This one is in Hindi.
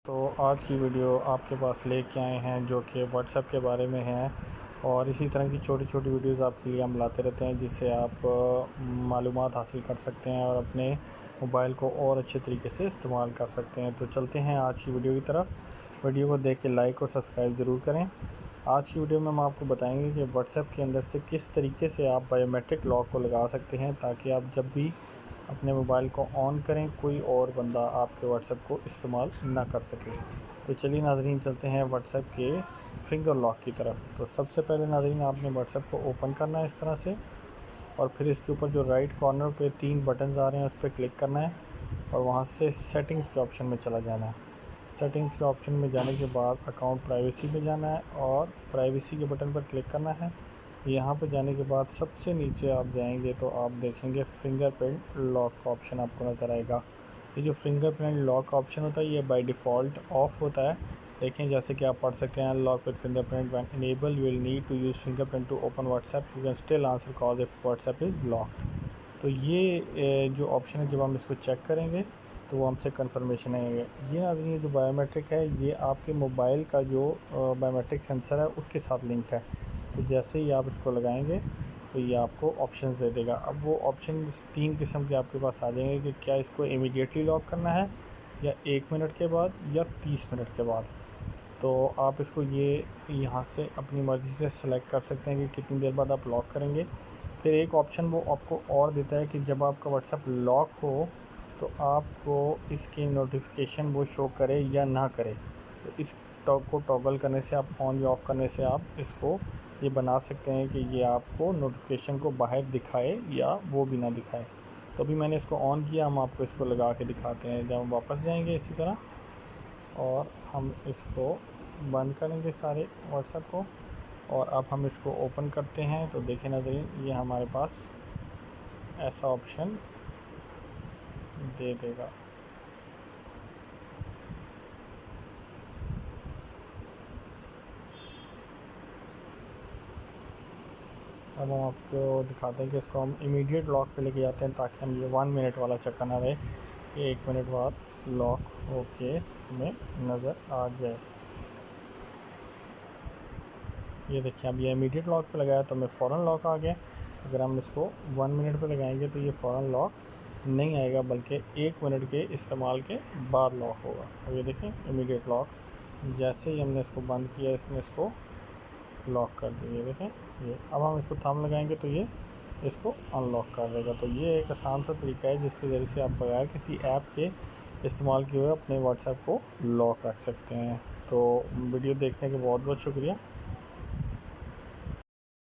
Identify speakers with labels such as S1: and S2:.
S1: तो आज की वीडियो आपके पास लेके आए हैं जो कि व्हाट्सएप के बारे में है। और इसी तरह की छोटी छोटी वीडियोस आपके लिए हम लाते रहते हैं जिससे आप मालूमात हासिल कर सकते हैं और अपने मोबाइल को और अच्छे तरीके से इस्तेमाल कर सकते हैं। तो चलते हैं आज की वीडियो की तरफ। वीडियो को देख के लाइक और सब्सक्राइब ज़रूर करें। आज की वीडियो में हम आपको बताएंगे कि व्हाट्सएप के अंदर से किस तरीके से आप बायोमेट्रिक लॉक को लगा सकते हैं ताकि आप जब भी अपने मोबाइल को ऑन करें कोई और बंदा आपके व्हाट्सएप को इस्तेमाल ना कर सके। तो चलिए नाज़रीन चलते हैं व्हाट्सएप के फिंगर लॉक की तरफ। तो सबसे पहले नाज़रीन आपने व्हाट्सएप को ओपन करना है इस तरह से, और फिर इसके ऊपर जो राइट कॉर्नर पे 3 बटन्स आ रहे हैं उस पर क्लिक करना है और वहाँ से सेटिंग्स के ऑप्शन में चला जाना है। सेटिंग्स के ऑप्शन में जाने के बाद अकाउंट प्राइवेसी पे जाना है और प्राइवेसी के बटन पर क्लिक करना है। यहाँ पे जाने के बाद सबसे नीचे आप जाएंगे तो आप देखेंगे फिंगरप्रिंट लॉक का ऑप्शन आपको नज़र आएगा। ये जो फिंगरप्रिंट लॉक का ऑप्शन होता है ये बाय डिफ़ॉल्ट ऑफ होता है। देखें जैसे कि आप पढ़ सकते हैं, lock with fingerprint when enable you will need to use fingerprint to open WhatsApp, you can still answer call if WhatsApp is locked. तो ये जो ऑप्शन है जब हम इसको चेक करेंगे तो वो हमसे कन्फर्मेशन आएगा। ये नाज़रीन जो बायोमेट्रिक है ये आपके मोबाइल का जो बायोमेट्रिक सेंसर है उसके साथ लिंक्ड है। तो जैसे ही आप इसको लगाएंगे तो ये आपको ऑप्शंस दे देगा। अब वो ऑप्शन 3 किस्म के आपके पास आ जाएंगे कि क्या इसको इमीडिएटली लॉक करना है या 1 मिनट के बाद या 30 मिनट के बाद। तो आप इसको ये यहाँ से अपनी मर्ज़ी से सेलेक्ट कर सकते हैं कि कितनी देर बाद आप लॉक करेंगे। फिर एक ऑप्शन वो आपको और देता है कि जब आपका व्हाट्सएप लॉक हो तो आपको इसकी नोटिफिकेशन वो शो करे या ना करे। तो इस को टॉगल करने से, आप ऑन या ऑफ़ करने से आप इसको ये बना सकते हैं कि ये आपको नोटिफिकेशन को बाहर दिखाए या वो भी ना दिखाए। तो अभी मैंने इसको ऑन किया, हम आपको इसको लगा के दिखाते हैं। जब हम वापस जाएंगे इसी तरह और हम इसको बंद करेंगे सारे व्हाट्सएप को और अब हम इसको ओपन करते हैं तो देखें नाज़रीन ये हमारे पास ऐसा ऑप्शन दे देगा। अब हम आपको दिखाते हैं कि इसको हम इमीडिएट लॉक पे लेके जाते हैं ताकि हम ये 1 मिनट वाला चक्कर ना रहे, ये 1 मिनट बाद लॉक होके हमें नज़र आ जाए। ये देखिए अब ये इमीडिएट लॉक पे लगाया तो हमें फ़ौरन लॉक आ गया। अगर हम इसको 1 मिनट पे लगाएंगे तो ये फ़ौरन लॉक नहीं आएगा बल्कि 1 मिनट के इस्तेमाल के बाद लॉक होगा। अब ये देखें इमीडिएट लॉक, जैसे ही हमने इसको बंद किया इसने इसको लॉक कर दिया। ये देखें ये, अब हम इसको थंब लगाएंगे तो ये इसको अनलॉक कर देगा। तो ये एक आसान सा तरीका है जिसके ज़रिए से आप बगैर किसी ऐप के इस्तेमाल किए हुए अपने व्हाट्सएप को लॉक रख सकते हैं। तो वीडियो देखने के बहुत बहुत शुक्रिया।